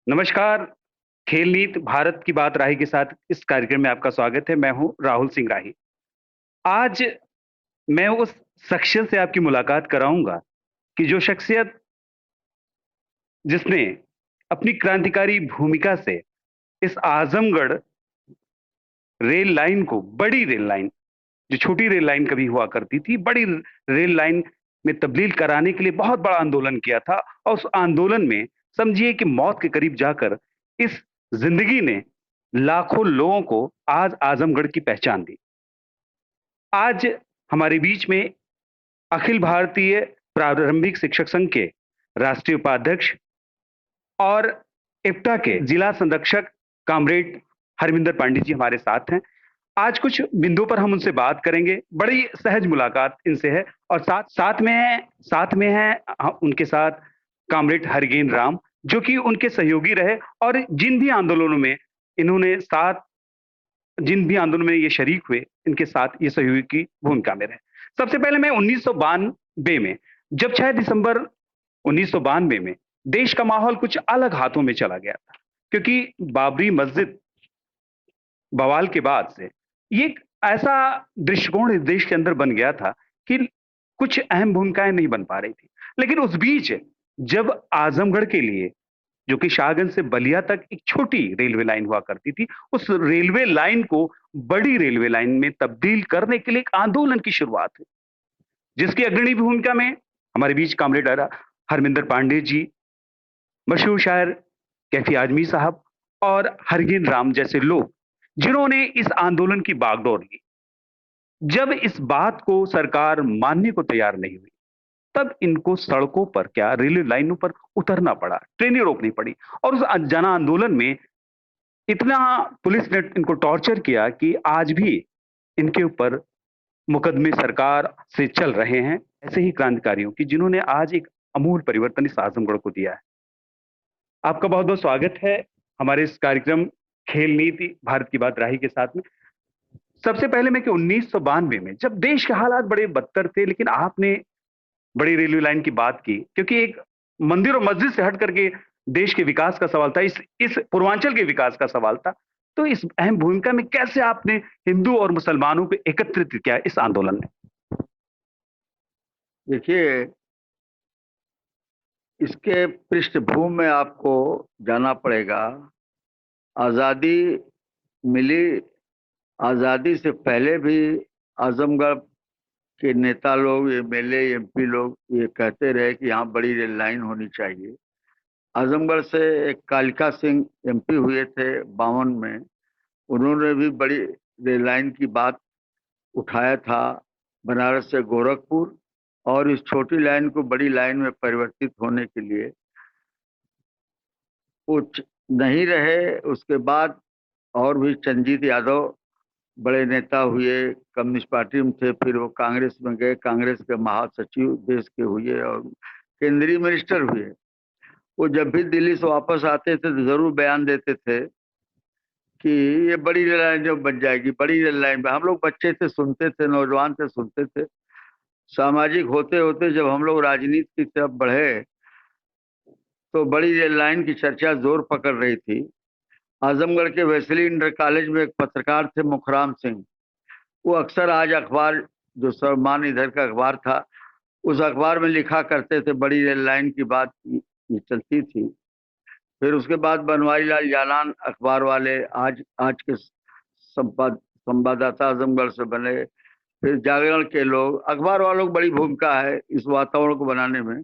नमस्कार। खेल नीति भारत की बात राही के साथ इस कार्यक्रम में आपका स्वागत है। मैं हूं राहुल सिंह राही। आज मैं उस शख्सियत से आपकी मुलाकात कराऊंगा कि जो शख्सियत जिसने अपनी क्रांतिकारी भूमिका से इस आजमगढ़ रेल लाइन को बड़ी रेल लाइन, जो छोटी रेल लाइन कभी हुआ करती थी, बड़ी रेल लाइन में तब्दील कराने के लिए बहुत बड़ा आंदोलन किया था और उस आंदोलन में समझिए कि मौत के करीब जाकर इस जिंदगी ने लाखों लोगों को आज आजमगढ़ की पहचान दी। आज हमारे बीच में अखिल भारतीय प्रारंभिक शिक्षक संघ के राष्ट्रीय उपाध्यक्ष और इप्टा के जिला संरक्षक कामरेड हरमिंदर पांडे जी हमारे साथ हैं। आज कुछ बिंदुओं पर हम उनसे बात करेंगे। बड़ी सहज मुलाकात इनसे है और साथ में हैं उनके साथ कामरेड हरगेन राम, जो कि उनके सहयोगी रहे और जिन भी आंदोलनों में ये शरीक हुए, इनके साथ ये सहयोगी की भूमिका में रहे। सबसे पहले मैं 1992 में, जब 6 दिसंबर 1992 में देश का माहौल कुछ अलग हाथों में चला गया था, क्योंकि बाबरी मस्जिद बवाल के बाद से ये एक ऐसा दृष्टिकोण इस देश के अंदर बन गया था कि कुछ अहम भूमिकाएं नहीं बन पा रही थी। लेकिन उस बीच जब आजमगढ़ के लिए, जो कि शाहगंज से बलिया तक एक छोटी रेलवे लाइन हुआ करती थी, उस रेलवे लाइन को बड़ी रेलवे लाइन में तब्दील करने के लिए एक आंदोलन की शुरुआत हुई, जिसकी अग्रणी भूमिका में हमारे बीच कामरेड हरमिंदर पांडे जी, मशहूर शायर कैफी आजमी साहब और हरगिन राम जैसे लोग, जिन्होंने इस आंदोलन की बागडोर ली। जब इस बात को सरकार मानने को तैयार नहीं हुई, तब इनको सड़कों पर, क्या रेलवे लाइनों पर उतरना पड़ा, ट्रेनें रोकनी पड़ी और उस जन आंदोलन में इतना पुलिस ने इनको टॉर्चर किया कि आज भी इनके ऊपर मुकदमे सरकार से चल रहे हैं, ऐसे ही क्रांतिकारियों की, जिन्होंने आज एक अमूल परिवर्तन इस आजमगढ़ को दिया है। आपका बहुत-बहुत स्वागत है हमारे इस कार्यक्रम खेल नीति भारत की बात राही के साथ में। सबसे पहले मैं कि 1992 में जब देश के हालात बड़े बदतर थे, लेकिन आपने बड़ी रेलवे लाइन की बात की, क्योंकि एक मंदिर और मस्जिद से हट करके देश के विकास का सवाल था, इस पूर्वांचल के विकास का सवाल था। तो इस अहम भूमिका में कैसे आपने हिंदू और मुसलमानों को एकत्रित किया इस आंदोलन में? देखिए, इसके पृष्ठभूमि में आपको जाना पड़ेगा। आज़ादी मिली, आज़ादी से पहले भी आजमगढ़ के नेता लोग, एमएलए, एमपी लोग ये कहते रहे कि यहाँ बड़ी रेल लाइन होनी चाहिए। आजमगढ़ से एक कालिका सिंह एमपी हुए थे 52 में, उन्होंने भी बड़ी रेल लाइन की बात उठाया था, बनारस से गोरखपुर, और इस छोटी लाइन को बड़ी लाइन में परिवर्तित होने के लिए कुछ नहीं रहे। उसके बाद और भी चंजीत यादव बड़े नेता हुए, कम्युनिस्ट पार्टी में थे, फिर वो कांग्रेस में गए, कांग्रेस के महासचिव देश के हुए और केंद्रीय मिनिस्टर हुए। वो जब भी दिल्ली से वापस आते थे तो जरूर बयान देते थे कि ये बड़ी रेल लाइन जो बन जाएगी, बड़ी रेल लाइन। हम लोग बच्चे थे, सुनते थे, नौजवान थे, सुनते थे। सामाजिक होते होते जब हम लोग राजनीति की तरफ बढ़े तो बड़ी रेल लाइन की चर्चा जोर पकड़ रही थी। आजमगढ़ के वेस्ली इंटर कॉलेज में एक पत्रकार थे मुखराम सिंह, वो अक्सर आज अखबार, जो सर्वमान इधर का अखबार था, उस अखबार में लिखा करते थे, बड़ी रेल लाइन की बात ये चलती थी। फिर उसके बाद बनवारी लाल जालान अखबार वाले, आज आज के संवाददाता आजमगढ़ से बने। फिर जागरण के लोग, अखबार वालों की बड़ी भूमिका है इस वातावरण को बनाने में।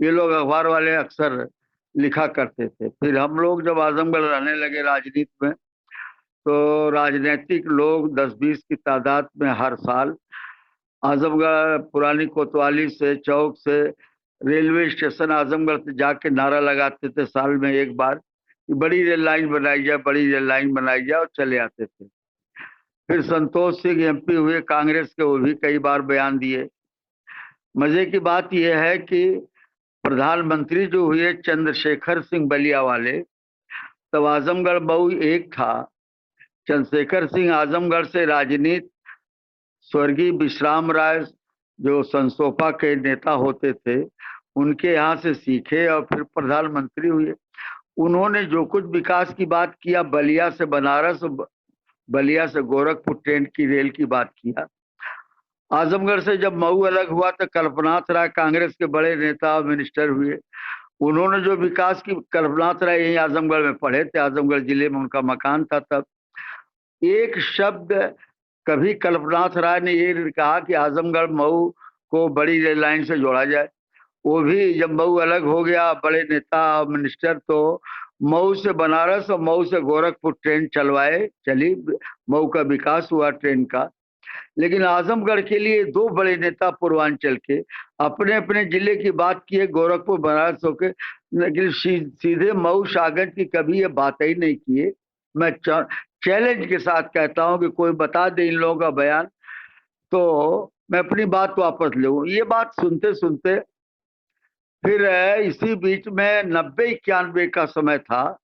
ये लोग अखबार वाले अक्सर लिखा करते थे। फिर हम लोग जब आजमगढ़ रहने लगे राजनीति में, तो राजनीतिक लोग 10-20 की तादाद में हर साल आजमगढ़ पुरानी कोतवाली से, चौक से रेलवे स्टेशन आजमगढ़ से जाके नारा लगाते थे साल में एक बार कि बड़ी रेल लाइन बनाई जाए, बड़ी रेल लाइन बनाई जाए, और चले आते थे। फिर संतोष सिंह एमपी हुए कांग्रेस के, वो भी कई बार बयान दिए। मजे की बात यह है कि प्रधानमंत्री जो हुए चंद्रशेखर सिंह बलिया वाले, तब आजमगढ़ बहु एक था। चंद्रशेखर सिंह आजमगढ़ से राजनीति स्वर्गीय विश्राम राय, जो संसोपा के नेता होते थे, उनके यहाँ से सीखे और फिर प्रधानमंत्री हुए। उन्होंने जो कुछ विकास की बात किया, बलिया से बनारस, बलिया से गोरखपुर ट्रेन की रेल की बात किया। आजमगढ़ से जब मऊ अलग हुआ तो कल्पनाथ राय कांग्रेस के बड़े नेता और मिनिस्टर हुए। उन्होंने जो विकास की, कल्पनाथ राय यही आजमगढ़ में पढ़े थे, आजमगढ़ जिले में उनका मकान था तब। एक शब्द कभी कल्पनाथ राय ने ये कहा कि आजमगढ़ मऊ को बड़ी रेल लाइन से जोड़ा जाए। वो भी जब मऊ अलग हो गया, बड़े नेता और मिनिस्टर, तो मऊ से बनारस और मऊ से गोरखपुर ट्रेन चली, मऊ का विकास हुआ ट्रेन का। लेकिन आजमगढ़ के लिए दो बड़े नेता पूर्वांचल के अपने अपने जिले की बात किए, गोरखपुर बनारस होके, लेकिन सीधे मऊ सागर की कभी ये बात ही नहीं किए। मैं चैलेंज के साथ कहता हूं कि कोई बता दे इन लोगों का बयान, तो मैं अपनी बात वापस लूं। ये बात सुनते सुनते फिर इसी बीच में 90-91 का समय था।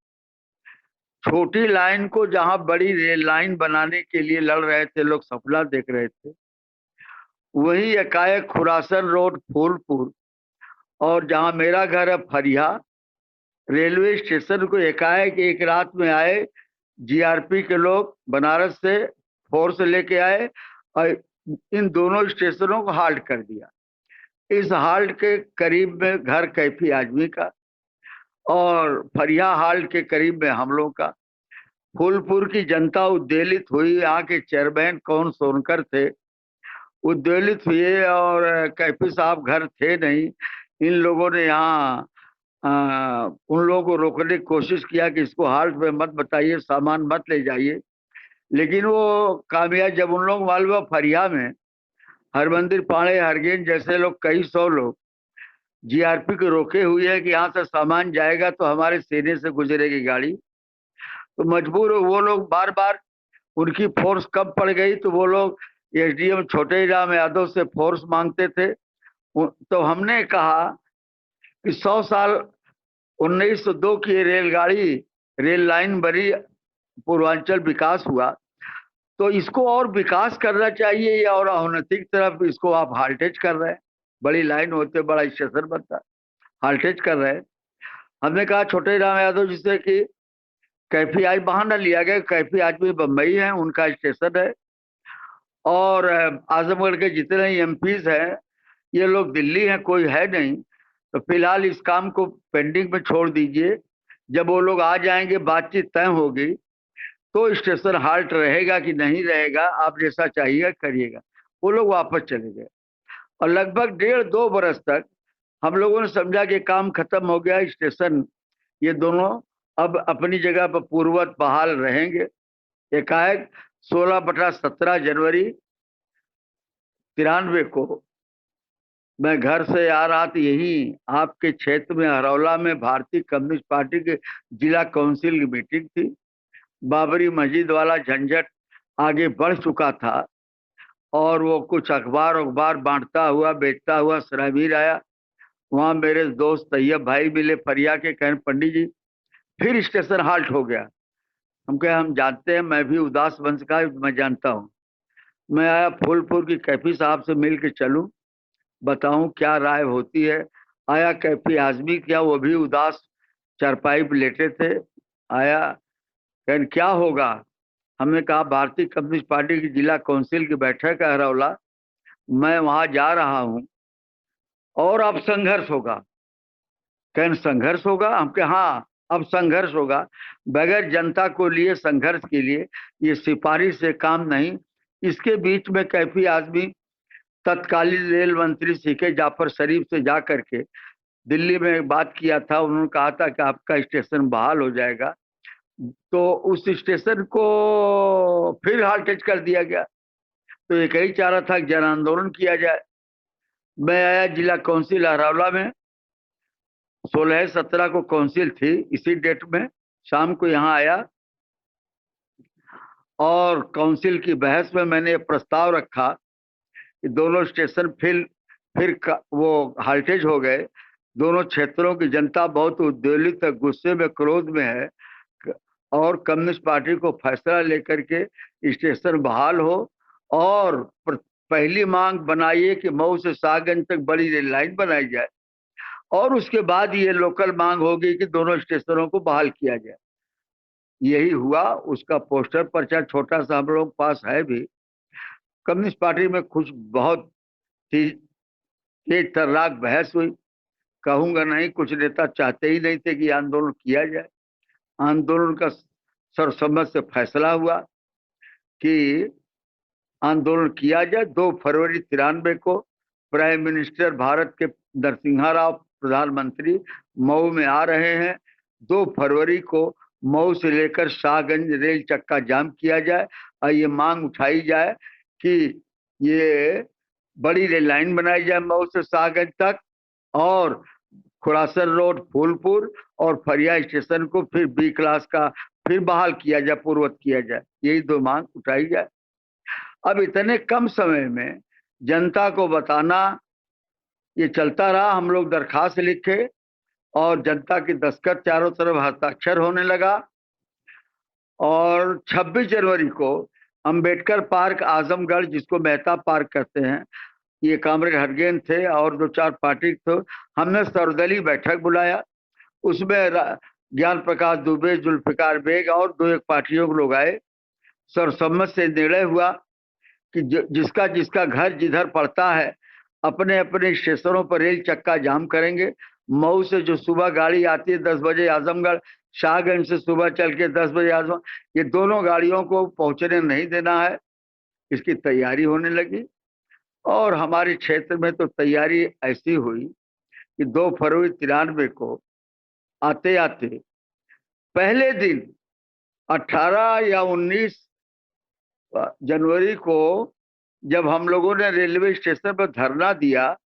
छोटी लाइन को जहां बड़ी रेल लाइन बनाने के लिए लड़ रहे थे लोग, सपना देख रहे थे, वही एकाएक खुरासन रोड फूलपुर और जहां मेरा घर है फरिया, रेलवे स्टेशन को एकाएक एक रात में आए जीआरपी के लोग, बनारस से फोर्स लेके आए और इन दोनों स्टेशनों को हाल्ट कर दिया। इस हाल्ट के करीब में घर कैफी आजमी का और फरिया हाल्ट के करीब में हम लोग का। फूलपुर की जनता उद्वेलित हुई, यहाँ के चेयरमैन कौन सोनकर थे, उद्वेलित हुए और कैफी साहब घर थे नहीं। इन लोगों ने यहाँ उन लोगों को रोकने की कोशिश किया कि इसको हाल्ट में मत बताइए, सामान मत ले जाइए, लेकिन वो कामयाब। जब उन लोग मालूम फरिया में हरमंदिर पाड़े, हरगेन जैसे लोग, कई सौ लोग जीआरपी को रोके हुए हैं कि यहाँ से सामान जाएगा तो हमारे सीने से गुजरेगी गाड़ी, तो मजबूर वो लोग बार बार, उनकी फोर्स कम पड़ गई तो वो लोग एसडीएम छोटे राम यादव से फोर्स मांगते थे। तो हमने कहा कि 100 साल 1902 की रेलगाड़ी, रेल लाइन बनी, पूर्वांचल विकास हुआ, तो इसको और विकास करना चाहिए या और अवनति की तरफ इसको आप हाल्टेज कर रहे हैं। बड़ी लाइन होते बड़ा स्टेशन बनता, हाल्टेज कर रहे हैं। हमने कहा छोटे राम यादव जी से कि कैफी आज बहाना लिया गया, कैफी आदमी बम्बई है, उनका स्टेशन है, और आजमगढ़ के जितने एमपीज हैं ये लोग दिल्ली हैं, कोई है नहीं, तो फिलहाल इस काम को पेंडिंग में छोड़ दीजिए। जब वो लोग आ जाएंगे, बातचीत तय होगी, तो स्टेशन हाल्ट रहेगा कि नहीं रहेगा, आप जैसा चाहिएगा करिएगा। वो लोग वापस चले गए और लगभग 1.5-2 बरस तक हम लोगों ने समझा कि काम खत्म हो गया, स्टेशन ये दोनों अब अपनी जगह पर पूर्ववत बहाल रहेंगे। एकाएक 16/17 जनवरी 93 को मैं घर से आ रहा था, यही आपके क्षेत्र में हरौला में भारतीय कम्युनिस्ट पार्टी के जिला काउंसिल की मीटिंग थी। बाबरी मस्जिद वाला झंझट आगे बढ़ चुका था और वो कुछ अखबार बांटता हुआ बेचता हुआ सराबीर आया। वहां मेरे दोस्त तैयब भाई मिले फरिया के, कहने पंडित जी फिर स्टेशन हाल्ट हो गया। हम कहे हम जानते हैं, मैं भी उदास वंश का, मैं जानता हूँ। मैं आया फूलपुर की कैफी साहब से मिल के चलूं, बताऊं क्या राय होती है। आया कैफी आजमी, क्या वो भी उदास चारपाई पे लेटे थे। आया, कहने क्या होगा। हमने कहा भारतीय कम्युनिस्ट पार्टी की जिला काउंसिल की बैठक है हरौला, मैं वहां जा रहा हूं और अब संघर्ष होगा। कहने संघर्ष होगा, हम कहे हाँ अब संघर्ष होगा, बगैर जनता को लिए संघर्ष के लिए ये सिफारिश से काम नहीं। इसके बीच में कैफी आजमी तत्कालीन रेल मंत्री सीके जाफर शरीफ से जा करके दिल्ली में बात किया था। उन्होंने कहा था कि आपका स्टेशन बहाल हो जाएगा, तो उस स्टेशन को फिर हाल्टेज कर दिया गया। तो एक ही चाह रहा था कि जन आंदोलन किया जाए। मैं आया जिला काउंसिल हरौला में, 16-17 को काउंसिल थी, इसी डेट में शाम को यहाँ आया और काउंसिल की बहस में मैंने प्रस्ताव रखा कि दोनों स्टेशन फिर वो हाल्टेज हो गए। दोनों क्षेत्रों की जनता बहुत उद्वेलित है, गुस्से में, क्रोध में है, और कम्युनिस्ट पार्टी को फैसला लेकर के स्टेशन बहाल हो और पहली मांग बनाइए कि मऊ से शाहगंज तक बड़ी रेल लाइन बनाई जाए और उसके बाद ये लोकल मांग होगी कि दोनों स्टेशनों को बहाल किया जाए। यही हुआ। उसका पोस्टर पर्चा छोटा सा हम लोग पास है भी। कम्युनिस्ट पार्टी में कुछ बहुत तेज तर्राक बहस हुई, कहूंगा नहीं, कुछ नेता चाहते ही नहीं थे कि आंदोलन किया जाए। आंदोलन का सर्वसम्मत से फैसला हुआ कि आंदोलन किया जाए। 2 फरवरी 93 को प्राइम मिनिस्टर भारत के नरसिम्हा राव प्रधानमंत्री मऊ में आ रहे हैं। 2 फरवरी को मऊ से लेकर शाहगंज रेल चक्का जाम किया जाए और ये मांग उठाई जाए कि ये बड़ी रेल लाइन बनाई जाए मऊ से शाहगंज तक, और खुरासन रोड फूलपुर और फरिया स्टेशन को फिर बी क्लास का फिर बहाल किया जाए, पूर्ववत किया जाए। यही 2 मांग उठाई जाए। अब इतने कम समय में जनता को बताना, ये चलता रहा। हम लोग दरखास्त लिखे और जनता की दस्तखत चारों तरफ हस्ताक्षर होने लगा। और 26 जनवरी को अंबेडकर पार्क आजमगढ़, जिसको मेहता पार्क कहते हैं, ये कामरेड हरगेन थे और 2-4 पार्टी थे, हमने सर्वदलीय बैठक बुलाया। उसमें ज्ञान प्रकाश दुबे, जुल्फिकार बेग और 2-1 पार्टियों के लोग आए। सर्वसम्मत से निर्णय हुआ कि जिसका जिसका घर जिधर पड़ता है अपने अपने स्टेशनों पर रेल चक्का जाम करेंगे। मऊ से जो सुबह गाड़ी आती है 10 बजे आजमगढ़, शाहगंज से सुबह चल के 10 बजे आजमगढ़, ये दोनों गाड़ियों को पहुंचने नहीं देना है। इसकी तैयारी होने लगी और हमारे क्षेत्र में तो तैयारी ऐसी हुई कि 2 फरवरी 93 को आते आते पहले दिन 18 या 19 जनवरी को जब हम लोगों ने रेलवे स्टेशन पर धरना दिया,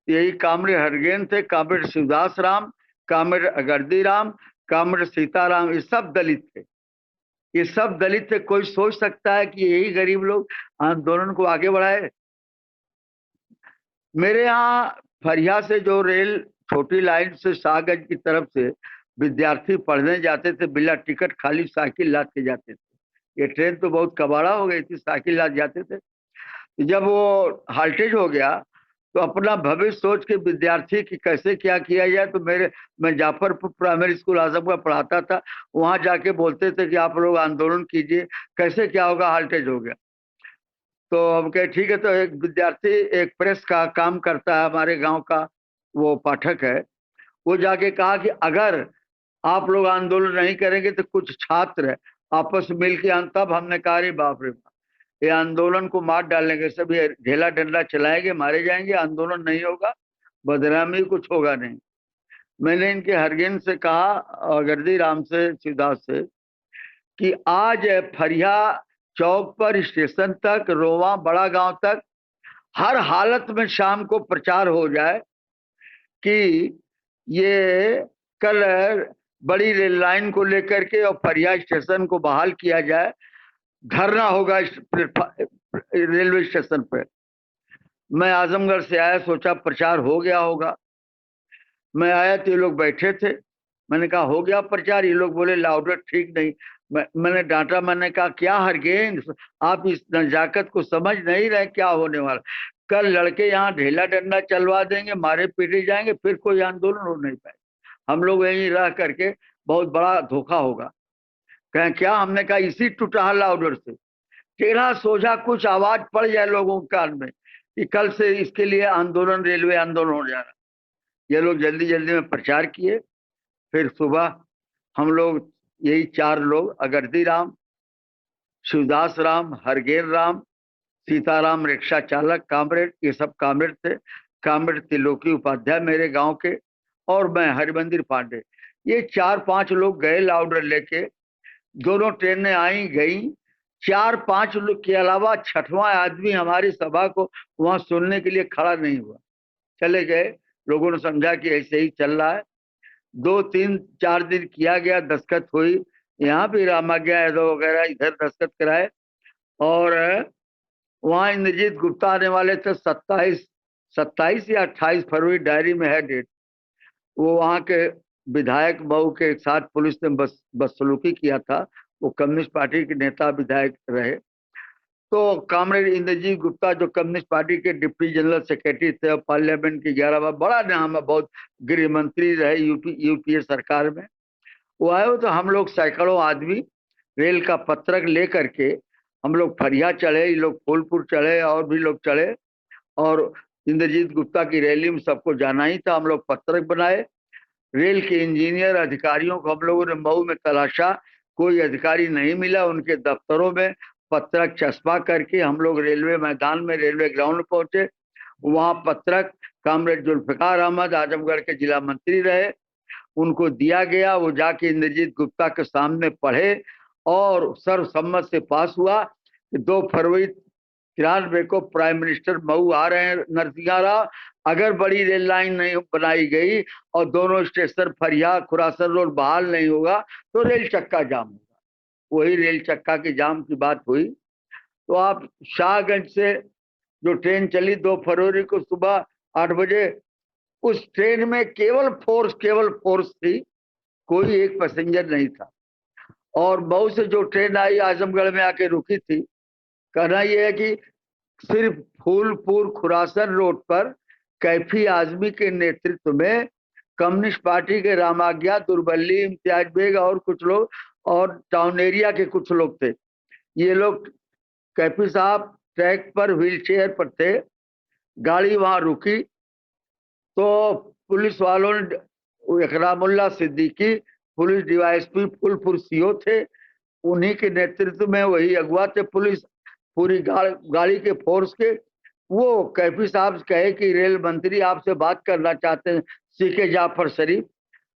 यही कामरेड हरगेन थे, कामरेड शिवदास राम, कामरेड अगर्दी राम, कामरेड सीताराम, ये सब दलित थे। ये सब दलित थे। कोई सोच सकता है कि यही गरीब लोग आंदोलन को आगे बढ़ाए? मेरे यहाँ फरिया से जो रेल छोटी लाइन से शाहगंज की तरफ से विद्यार्थी पढ़ने जाते थे, बिना टिकट खाली साइकिल लाद के जाते थे। ये ट्रेन तो बहुत कबाड़ा हो गई थी, साइकिल लाद जाते थे। जब वो हाल्टेज हो गया तो अपना भविष्य सोच के विद्यार्थी की कैसे क्या किया जाए, तो मैं जाफरपुर प्राइमरी स्कूल आजमगढ़ पढ़ाता था, वहां जाके बोलते थे कि आप लोग आंदोलन कीजिए, कैसे क्या होगा, हाल्टेज हो गया। तो हम कहे ठीक है। तो एक विद्यार्थी एक प्रेस का काम करता है हमारे गांव का, वो पाठक है, वो जाके कहा कि अगर आप लोग आंदोलन नहीं करेंगे तो कुछ छात्र आपस में मिल के तब हमने कहा अरे बाप रे बाप, ये आंदोलन को मार डालने के सब ये ढेला डंडा चलाएंगे, मारे जाएंगे, आंदोलन नहीं होगा, बदनामी कुछ होगा नहीं। मैंने इनके हरगेन से कहा और गर्दी राम से, शिवदास से, कि आज फरिया चौक पर स्टेशन तक, रोवा बड़ा गांव तक हर हालत में शाम को प्रचार हो जाए कि ये कल बड़ी रेल लाइन को लेकर के और फरिया स्टेशन को बहाल किया जाए, धरना होगा रेलवे स्टेशन पर। मैं आजमगढ़ से आया, सोचा प्रचार हो गया होगा। मैं आया तो ये लोग बैठे थे। मैंने कहा हो गया प्रचार? ये लोग बोले लाउडर ठीक नहीं। मैंने डांटा, मैंने कहा क्या हरगेन, आप इस नजाकत को समझ नहीं रहे क्या होने वाला? कल लड़के यहाँ ढेला डंडा चलवा देंगे, मारे पीटे जाएंगे, फिर कोई आंदोलन हो नहीं पाए, हम लोग यहीं रह करके बहुत बड़ा धोखा होगा। कहें क्या? हमने कहा इसी टूटा लाउडर से टेढ़ा सोझा कुछ आवाज पड़ जाए लोगों के कान में कि कल से इसके लिए आंदोलन, रेलवे आंदोलन हो जा रहा। ये लोग जल्दी जल्दी में प्रचार किए। फिर सुबह हम लोग यही 4 लोग, अगर्दी राम, शिवदास राम, हरगेन राम, सीताराम रिक्शा चालक कामरेड, ये सब कामरेड थे। कामरेड त्रिलोकी उपाध्याय मेरे गांव के, और मैं हरिमंदिर पांडे, ये 4-5 लोग गए लाउडर लेके। दोनों ट्रेनें आई गई। 4-5 लोग के अलावा 6वां आदमी हमारी सभा को वहां सुनने के लिए खड़ा नहीं हुआ, चले गए। लोगों ने समझा कि ऐसे ही चल रहा है। 2-3-4 दिन किया गया, दस्तखत हुई, यहाँ भी रामाज्ञा यादव वगैरह इधर दस्तखत कराए। और वहां इंद्रजीत गुप्ता आने वाले थे 27 या 28 फरवरी, डायरी में है डेट। वो वहां के विधायक बहू के साथ पुलिस ने बदसलूकी किया था। वो कम्युनिस्ट पार्टी के नेता विधायक रहे। तो कामरेड इंद्रजीत गुप्ता जो कम्युनिस्ट पार्टी के डिप्टी जनरल सेक्रेटरी थे और पार्लियामेंट की 11 बार बड़ा नाम है, बहुत गृह मंत्री रहे यूपीए सरकार में, वो आए। तो हम लोग सैकड़ों आदमी रेल का पत्रक लेकर के हम लोग फरिया चढ़े, ये लोग फूलपुर चढ़े और भी लोग चढ़े, और इंद्रजीत गुप्ता की रैली में सबको जाना ही था। हम लोग पत्रक बनाए, रेल के इंजीनियर अधिकारियों को हम लोगों ने मऊ में तलाशा, कोई अधिकारी नहीं मिला। उनके दफ्तरों में पत्रक चस्पा करके हम लोग रेलवे मैदान में, रेलवे ग्राउंड में पहुंचे। वहां पत्रक कामरेड जुल्फिकार अहमद आजमगढ़ के जिला मंत्री रहे, उनको दिया गया। वो जाके इंद्रजीत गुप्ता के सामने पढ़े और सर्वसम्मत से पास हुआ कि 2 फरवरी 93 को प्राइम मिनिस्टर मऊ आ रहे हैं नरसिंह राव। अगर बड़ी रेल लाइन नहीं बनाई गई और दोनों स्टेशन फरिया खुरासन रोड बहाल नहीं होगा तो रेल चक्का जाम होगा। वही रेल चक्का के जाम की बात हुई। तो आप शाहगंज से जो ट्रेन चली 2 फरवरी को सुबह 8 बजे, उस ट्रेन में केवल फोर्स थी, कोई एक पैसेंजर नहीं था। और मऊ से जो ट्रेन आई आजमगढ़ में आके रुकी थी, कहना यह है कि सिर्फ फूलपुर खुरासन रोड पर कैफी आजमी के नेतृत्व में कम्युनिस्ट पार्टी के रामाज्ञा, दुर्बल्ली, इम्तियाज बेग और कुछ लोग और टाउन एरिया के कुछ लोग थे। ये लोग, कैफी साहब ट्रैक पर व्हील चेयर पर थे, गाड़ी वहां रुकी तो पुलिस वालों ने, Ikramullah Siddiqui police DYSP Phulpur CO थे, उन्हीं के नेतृत्व में वही अगुआ थे पुलिस पूरी गाड़ी के फोर्स के। वो कैफी साहब कहे कि रेल मंत्री आपसे बात करना चाहते हैं, सीके जाफर शरीफ।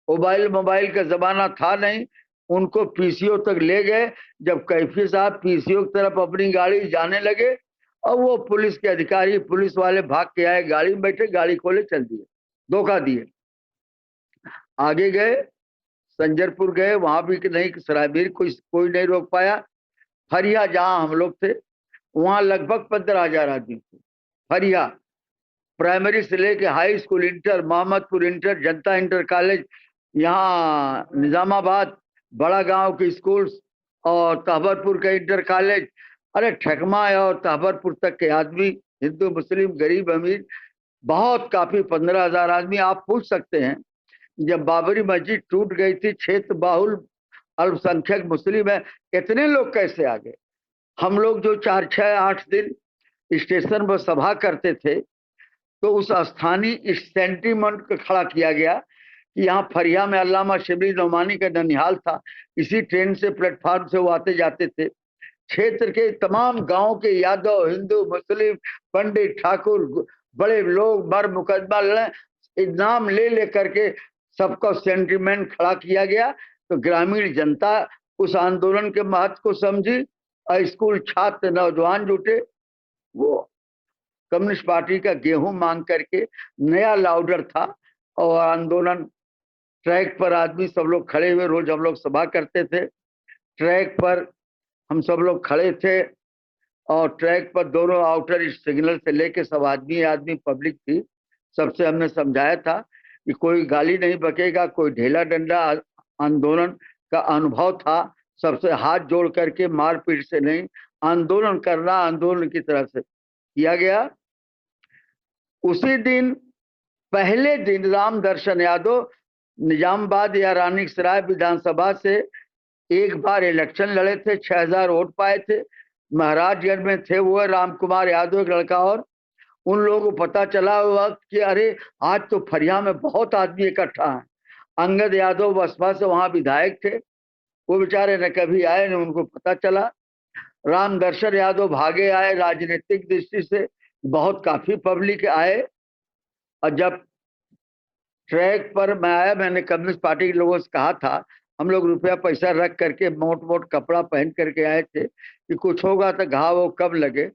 मोबाइल का जमाना था नहीं, उनको पीसीओ तक ले गए। जब कैफी साहब पीसीओ की तरफ अपनी गाड़ी जाने लगे और वो पुलिस के अधिकारी, पुलिस वाले भाग के आए, गाड़ी में बैठे, गाड़ी खोले, चल दिए, धोखा दिए। आगे गए, संजरपुर गए, वहां भी नहीं, सरायबीर कोई नहीं रोक पाया। फरिया जहां हम लोग थे वहां लगभग 15,000 आदमी थे। फरिया प्राइमरी से लेके high school, inter, Mohammadpur inter, जनता इंटर कॉलेज, यहाँ निजामाबाद बड़ा गांव के स्कूल और तहबरपुर का इंटर कॉलेज, अरे ठकमा और तहबरपुर तक के आदमी, हिंदू मुस्लिम गरीब अमीर, बहुत काफी 15,000 आदमी। आप पूछ सकते हैं जब बाबरी मस्जिद टूट गई थी, क्षेत्र बाहुल अल्पसंख्यक मुस्लिम है, इतने लोग कैसे आ गए? हम लोग जो 4, 6, 8 दिन स्टेशन पर सभा करते थे तो उस स्थानीय सेंटीमेंट को खड़ा किया गया कि यहाँ फरिया में अल्लामा शिबली नौमानी का ननिहाल था, इसी ट्रेन से प्लेटफार्म से वो आते जाते थे। क्षेत्र के तमाम गांव के यादव, हिंदू, मुस्लिम, पंडित, ठाकुर, बड़े लोग मर मुकदमा लड़े, नाम ले ले करके सबका सेंटीमेंट खड़ा किया गया। तो ग्रामीण जनता उस आंदोलन के महत्व को समझी और स्कूल छात्र नौजवान जुटे। वो कम्युनिस्ट पार्टी का गेहूं मांग करके, नया लाउडर था और आंदोलन, ट्रैक पर आदमी सब लोग खड़े हुए, रोज हम लोग सभा करते थे, ट्रैक पर हम सब लोग खड़े थे और ट्रैक पर दोनों आउटर सिग्नल से लेके सब आदमी पब्लिक थी। सबसे हमने समझाया था कि कोई गाली नहीं बकेगा, कोई ढेला डंडा आंदोलन का अनुभव था, सबसे हाथ जोड़ करके मारपीट से नहीं, आंदोलन करना आंदोलन की तरह से किया गया। उसी दिन, पहले दिन राम दर्शन यादव निजामाबाद या रानीसराय विधानसभा से एक बार इलेक्शन लड़े थे, 6,000 वोट पाए थे। महाराजगंज में थे वो राम कुमार यादव एक लड़का, और उन लोगों को पता चला हुआ कि अरे आज तो फरिया में बहुत आदमी इकट्ठा है। अंगद यादव बसपा से वहां विधायक थे, वो बेचारे न कभी आए न उनको पता चला। राम दर्शन यादव भागे आए, राजनीतिक दृष्टि से बहुत काफी पब्लिक आए। और जब ट्रैक पर मैं आया, मैंने कम्युनिस्ट पार्टी के लोगों से कहा था, हम लोग रुपया पैसा रख करके मोट मोट कपड़ा पहन करके आए थे कि कुछ होगा तो घाव वो कब लगे।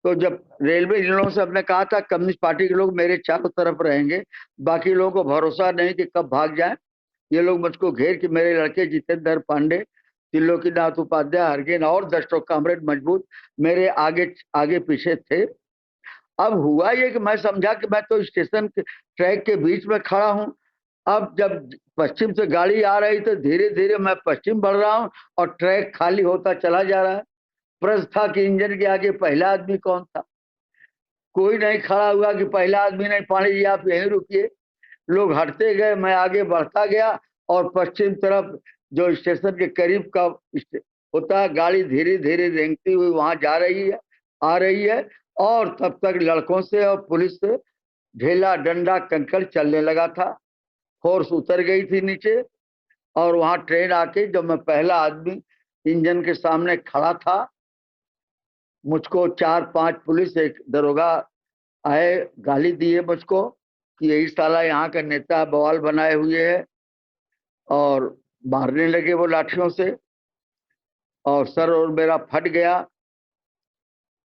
तो जब रेलवे इन लोगों से हमने कहा था कम्युनिस्ट पार्टी के लोग मेरे चारों तरफ रहेंगे, बाकी लोगों को भरोसा नहीं कि कब भाग जाए। ये लोग मुझको घेर के, मेरे लड़के जितेंद्र पांडे, त्रिलोकीनाथ उपाध्याय, हरगेन और 10 कामरेड मजबूत मेरे आगे आगे पीछे थे। अब हुआ ये कि मैं समझा कि मैं तो स्टेशन के ट्रैक के बीच में खड़ा हूं। अब जब पश्चिम से गाड़ी आ रही तो धीरे धीरे मैं पश्चिम बढ़ रहा हूं और ट्रैक खाली होता चला जा रहा है। प्रश्न था कि इंजन के आगे पहला आदमी कौन था। कोई नहीं खड़ा हुआ कि पहला आदमी नहीं, पानी जी आप यहीं रुकिए। लोग हटते गए, मैं आगे बढ़ता गया और पश्चिम तरफ जो स्टेशन के करीब का होता है, गाड़ी धीरे धीरे रेंगती हुई वहां जा रही है, आ रही है। और तब तक लड़कों से और पुलिस से ढेला डंडा कंकड़ चलने लगा था। फोर्स उतर गई थी नीचे। और वहां ट्रेन आके जब मैं पहला आदमी इंजन के सामने खड़ा था, मुझको 4-5 पुलिस एक दरोगा आए, गाली दिए मुझको कि यही साला यहाँ का नेता बवाल बनाए हुए है, और मारने लगे वो लाठियों से। और सर और मेरा फट गया।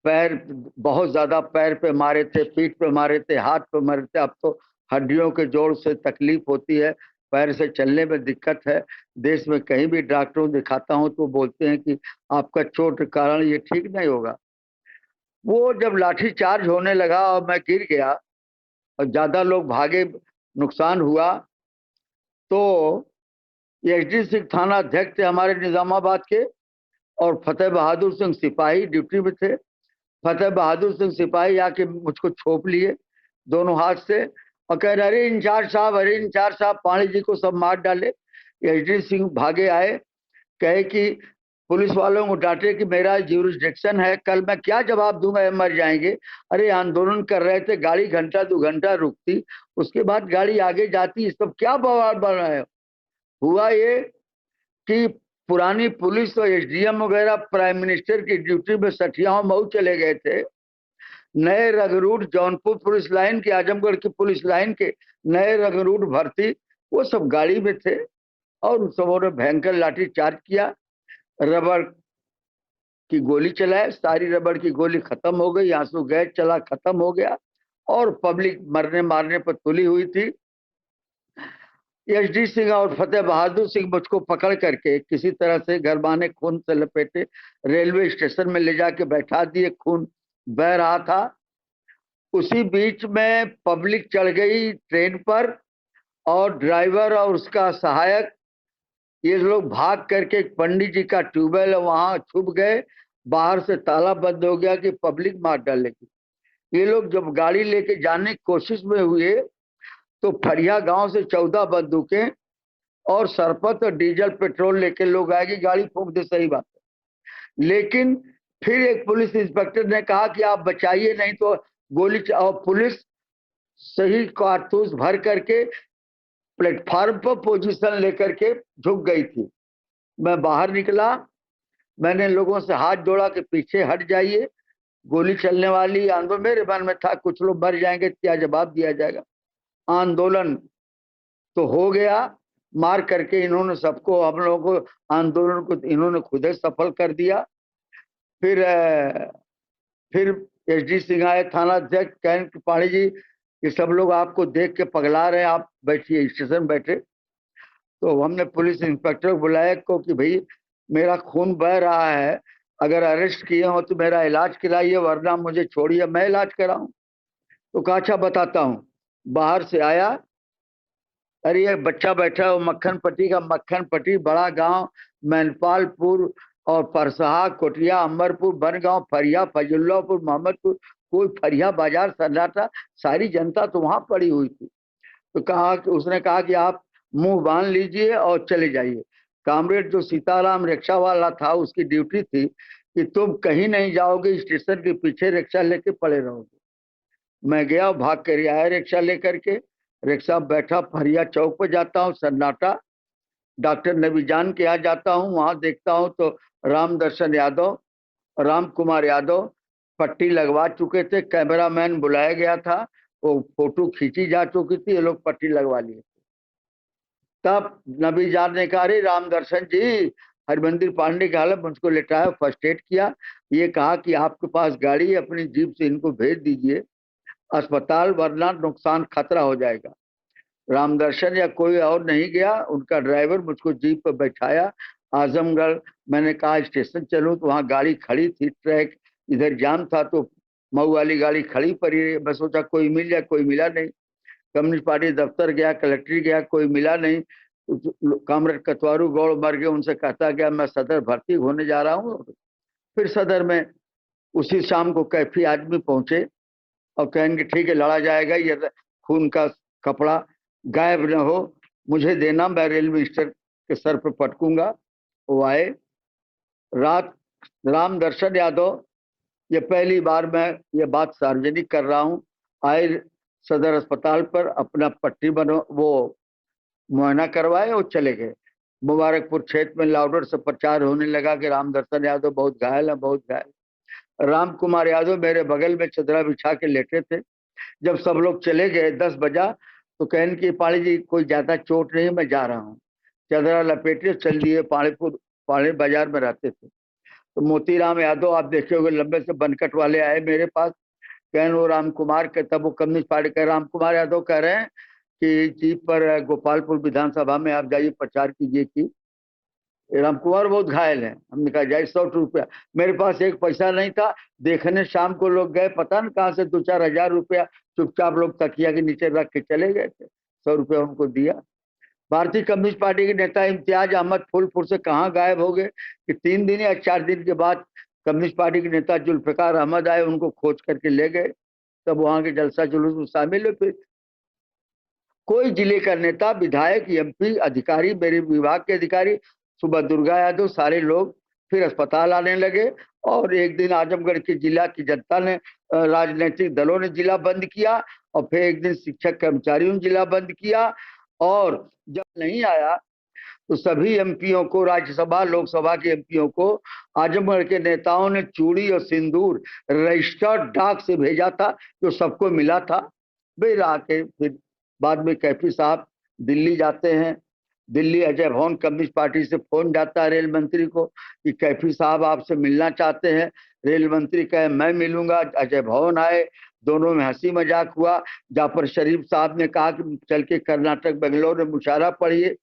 पैर, बहुत ज्यादा पैर पे मारे थे, पीठ पे मारे थे, हाथ पे मारे थे। अब तो हड्डियों के जोड़ से तकलीफ होती है, पैर से चलने में दिक्कत है। देश में कहीं भी डॉक्टरों दिखाता हूँ तो बोलते हैं कि आपका चोट के कारण ये ठीक नहीं होगा। वो जब लाठी चार्ज होने लगा और मैं गिर गया और ज्यादा लोग भागे, नुकसान हुआ, तो एसडी सिंह थाना अध्यक्ष थे हमारे निजामाबाद के, और फतेह बहादुर सिंह सिपाही ड्यूटी में थे। फतेह बहादुर सिंह सिपाही आके मुझको छोप लिए दोनों हाथ से और कह रहे, अरे इंचार्ज साहब, अरे इंचार्ज साहब, पाणी जी को सब मार डाले। एसडी सिंह भागे आए, कहे कि पुलिस वालों को डांटे कि मेरा ज्यूरिसडिक्शन है, कल मैं क्या जवाब दूंगा, ये मर जाएंगे। अरे आंदोलन कर रहे थे, गाड़ी घंटा 2 घंटा रुकती, उसके बाद गाड़ी आगे जाती, सब क्या बवाल बन रहा है। हुआ ये कि पुरानी पुलिस और एसडीएम वगैरह प्राइम मिनिस्टर की ड्यूटी में सठियाओं मऊ चले गए थे। नए रगरूट जौनपुर पुलिस लाइन के, आजमगढ़ की पुलिस लाइन के नए रगरूट भर्ती, वो सब गाड़ी में थे। और उन सबों ने भयंकर लाठी चार्ज किया, रबड़ की गोली चलाए, सारी रबड़ की गोली खत्म हो गई, आंसू गैस चला, खत्म हो गया। और पब्लिक मरने मारने पर तुली हुई थी। एसडी सिंह और फतेह बहादुर सिंह मुझको पकड़ करके किसी तरह से गरबाने खून से लपेटे रेलवे स्टेशन में ले जाके बैठा दिए, खून बह रहा था। उसी बीच में पब्लिक चढ़ गई ट्रेन पर, और ड्राइवर और उसका सहायक ये लोग भाग करके पंडित जी का ट्यूबवेल है वहां छुप गए। बाहर से ताला बंद हो गया कि पब्लिक मार डालेगी। ये लोग जब गाड़ी लेके जाने की कोशिश में हुए तो फरिया गांव से 14 बंदूकें और सरपत और डीजल पेट्रोल लेके लोग आएगी, गाड़ी फूंक दे, सही बात है। लेकिन फिर एक पुलिस इंस्पेक्टर ने कहा कि आप बचाइए नहीं तो गोली, और पुलिस सही कारतूस भर करके प्लेटफार्म पर पोजीशन लेकर के झुक गई थी। मैं बाहर निकला, मैंने लोगों से हाथ जोड़ा कि पीछे हट जाइए, गोली चलने वाली। आंदोलन मेरे मन में था, कुछ लोग मर जाएंगे, क्या जवाब दिया जाएगा। आंदोलन तो हो गया, मार करके इन्होंने सबको, हम लोगों को, आंदोलन को इन्होंने खुद ही सफल कर दिया। फिर फिर एसडी सिंह आए, थाना अध्यक्ष, कहें कि पाणी जी ये सब लोग आपको देख के पगला रहे हैं, आप बैठिए, स्टेशन बैठे। तो हमने पुलिस इंस्पेक्टर को बुलाया को कि भाई मेरा खून बह रहा है, अगर अरेस्ट किए हो तो मेरा इलाज कराइए, वरना मुझे छोड़िए, मैं इलाज कराऊं। तो कहा अच्छा बताता हूँ। बाहर से आया, अरे ये बच्चा बैठा है मक्खन पट्टी का, मक्खन पट्टी बड़ा गांव, मैनपालपुर और परसहा, कोटिया, अमरपुर, बनगांव, फरिया, फजुल्लापुर, मोहम्मदपुर, कोई फरिया बाजार सन्नाटा, सारी जनता तो वहां पड़ी हुई थी। तो कहा कि उसने कहा कि आप मुंह बांध लीजिए और चले जाइए। कामरेड जो सीताराम रिक्शा वाला था, उसकी ड्यूटी थी कि तुम कहीं नहीं जाओगे, स्टेशन के पीछे रिक्शा लेके पड़े रहोगे। मैं गया, भाग कर आया रिक्शा लेकर के। रिक्शा बैठा, फरिया चौक पर जाता हूँ, सन्नाटा। डॉक्टर नबीजान के यहाँ जाता हूँ, वहां देखता हूँ तो राम दर्शन यादव, राम कुमार यादव पट्टी लगवा चुके थे, कैमरामैन बुलाया गया था, वो फोटो खींची जा चुकी थी, ये लोग पट्टी लगवा लिए। तब नबीजान ने कहा, अरे राम दर्शन जी, हरमंदिर पांडे का हालत, मुझको लेटाया, फर्स्ट एड किया। ये कहा कि आपके पास गाड़ी है, अपनी जीप से इनको भेज दीजिए अस्पताल, वरना नुकसान खतरा हो जाएगा। रामदर्शन या कोई और नहीं गया, उनका ड्राइवर मुझको जीप पर बैठाया। आजमगढ़ मैंने कहा स्टेशन चलूं, तो वहां गाड़ी खड़ी थी, ट्रैक इधर जाम था, तो मऊ वाली गाड़ी खड़ी पड़ी। मैं सोचा कोई मिल जाए, कोई मिला नहीं। कम्युनिस्ट पार्टी दफ्तर गया, कलेक्ट्री गया, कोई मिला नहीं। कामरेड कतवारू गौड़ मर गए, उनसे कहता गया मैं सदर भर्ती होने जा रहा हूँ, फिर सदर में उसी शाम को कैफी आदमी पहुंचे और कहेंगे ठीक है लड़ा जाएगा, ये खून का कपड़ा गायब न हो, मुझे देना, मैं रेल मिनिस्टर के सर पे पटकूंगा। वो आए। रात राम दर्शन यादव, ये पहली बार मैं ये बात सार्वजनिक कर रहा हूँ, आए सदर अस्पताल पर, अपना पट्टी बनो वो मुआयना करवाए और चले गए। मुबारकपुर क्षेत्र में लाउडर से प्रचार होने लगा कि राम दर्शन यादव बहुत घायल है, बहुत घायल। राम कुमार यादव मेरे बगल में चदरा बिछा के लेटे थे। जब सब लोग चले गए 10 बजा, तो कहने की पाणी जी कोई ज्यादा चोट नहीं, मैं जा रहा हूँ। चदरा लपेटे चल दिए। पाणी बाजार में रहते थे। तो मोतीराम यादव आप देखे होंगे, लंबे से बनकट वाले आए मेरे पास, कहन वो राम कुमार के, तब वो कम्युनिस्ट पार्टी का राम कुमार यादव कह रहे हैं कि जीप पर गोपालपुर विधानसभा में आप जाइए प्रचार कीजिए कि राम कुमार बहुत घायल है। हमने कहा जाए 100 रुपया, मेरे पास एक पैसा नहीं था। देखने शाम को लोग गए, पता न कहाँ से 2-4 हजार रुपया चुपचाप लोग तकिया के नीचे रख के चले गए थे। 100 रुपया उनको दिया। भारतीय कम्युनिस्ट पार्टी के नेता इम्तियाज अहमद फूलपुर से कहाँ गायब हो गए कि 3 दिन या 4 दिन के बाद कम्युनिस्ट पार्टी के नेता जुल्फिकार अहमद आए, उनको खोज करके ले गए। तब वहां के जलसा जुलूस में शामिल हुए। फिर कोई जिले का नेता, विधायक, एमपी, अधिकारी, मेरे विभाग के अधिकारी, सुबह दुर्गा यादव, सारे लोग फिर अस्पताल आने लगे। और एक दिन आजमगढ़ के जिला की जनता ने, राजनीतिक दलों ने जिला बंद किया, और फिर एक दिन शिक्षक कर्मचारियों ने जिला बंद किया। और जब नहीं आया तो सभी एमपीओ को, राज्यसभा लोकसभा के एमपीओ को आजमगढ़ के नेताओं ने चूड़ी और सिंदूर रजिस्टर्ड डाक से भेजा था, जो सबको मिला था। वे आके फिर बाद में कैफी साहब दिल्ली जाते हैं। दिल्ली अजय भवन कम्युनिस्ट पार्टी से फोन जाता है रेल मंत्री को कि कैफी साहब आपसे मिलना चाहते हैं। रेल मंत्री कहे मैं मिलूंगा। अजय भवन आए, दोनों में हंसी मजाक हुआ। जाफर शरीफ साहब ने कहा कि चल के कर्नाटक बेंगलोर में मुशायरा पढ़िए।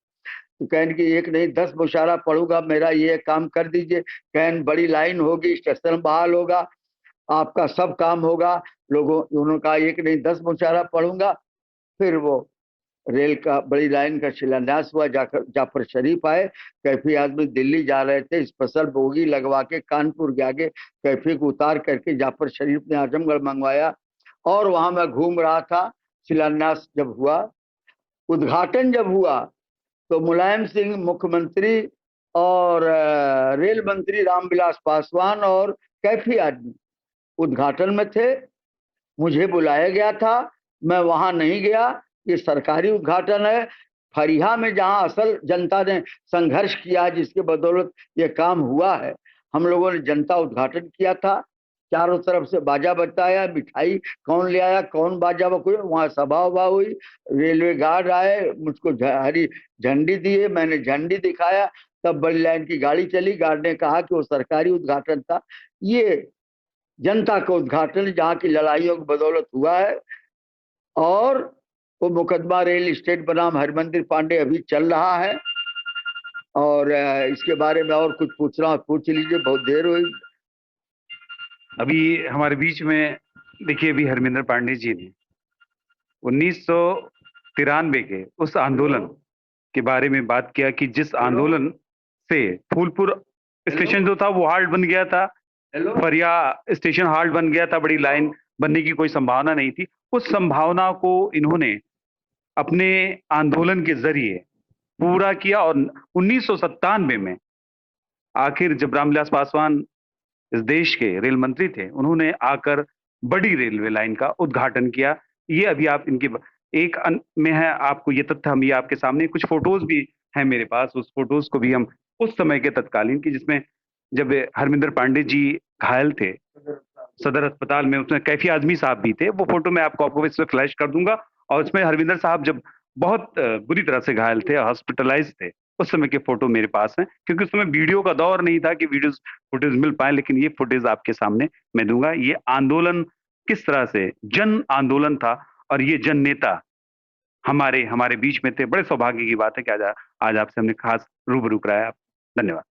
तो कहन की 1 नहीं 10 मुशायरा पढ़ूंगा, मेरा ये काम कर दीजिए। कहन बड़ी लाइन होगी, स्टेशन बहाल होगा, आपका सब काम होगा। लोगों उन्होंने कहा 1 नहीं 10 मुशायरा पढ़ूंगा। फिर वो रेल का बड़ी लाइन का शिलान्यास हुआ। जाफर शरीफ आए। कैफी आदमी दिल्ली जा रहे थे, स्पेशल बोगी लगवा के कानपुर के आगे कैफी को उतार करके जाफर शरीफ ने आजमगढ़ मंगवाया। और वहां मैं घूम रहा था। शिलान्यास जब हुआ, उद्घाटन जब हुआ, तो मुलायम सिंह मुख्यमंत्री और रेल मंत्री रामविलास पासवान और कैफी आदमी उद्घाटन में थे। मुझे बुलाया गया था, मैं वहां नहीं गया। ये सरकारी उद्घाटन है। फरिया में जहां असल जनता ने संघर्ष किया, जिसके बदौलत ये काम हुआ है, हम लोगों ने जनता उद्घाटन किया था। चारों तरफ से बाजा बजाया, मिठाई कौन ले आया, कौन बाजा बजाया, वहां सभा उभा हुई। रेलवे गार्ड आए, मुझको हरी झंडी दिए, मैंने झंडी दिखाया। तब बड़ी लाइन की गाड़ी चली। गार्ड ने कहा कि वो सरकारी उद्घाटन था, ये जनता का उद्घाटन जहाँ की लड़ाइयों की बदौलत हुआ है। और वो मुकदमा रेल स्टेट बनाम हरमंदिर पांडे अभी चल रहा है। और इसके बारे में और कुछ पूछना पूछ लीजिए, बहुत देर हुई। अभी हमारे बीच में देखिए, अभी हरमिंदर पांडे जी ने 1993 के उस आंदोलन के बारे में बात किया कि जिस आंदोलन से फूलपुर स्टेशन जो था वो हाल्ट बन गया था, फरिया स्टेशन हाल्ट बन गया था, बड़ी लाइन बनने की कोई संभावना नहीं थी। उस संभावना को इन्होंने अपने आंदोलन के जरिए पूरा किया। और 1997 में आखिर जब रामविलास पासवान इस देश के रेल मंत्री थे, उन्होंने आकर बड़ी रेलवे लाइन का उद्घाटन किया। ये अभी आप इनके एक में है, आपको ये तथ्य हम ये आपके सामने, कुछ फोटोज भी हैं मेरे पास, उस फोटोज को भी हम उस समय के तत्कालीन की, जिसमें जब हरमिंदर पांडे जी घायल थे सदर अस्पताल में, उसमें कैफी आजमी साहब भी थे। वो फोटो मैं आपको इसमें फ्लैश कर दूंगा। और उसमें हरविंदर साहब जब बहुत बुरी तरह से घायल थे, हॉस्पिटलाइज थे, उस समय के फोटो मेरे पास हैं, क्योंकि उस समय वीडियो का दौर नहीं था कि वीडियो फुटेज मिल पाए। लेकिन ये फुटेज आपके सामने मैं दूंगा। ये आंदोलन किस तरह से जन आंदोलन था, और ये जन नेता हमारे बीच में थे। बड़े सौभाग्य की बात है कि आज आपसे हमने खास रूबरू कराया। धन्यवाद।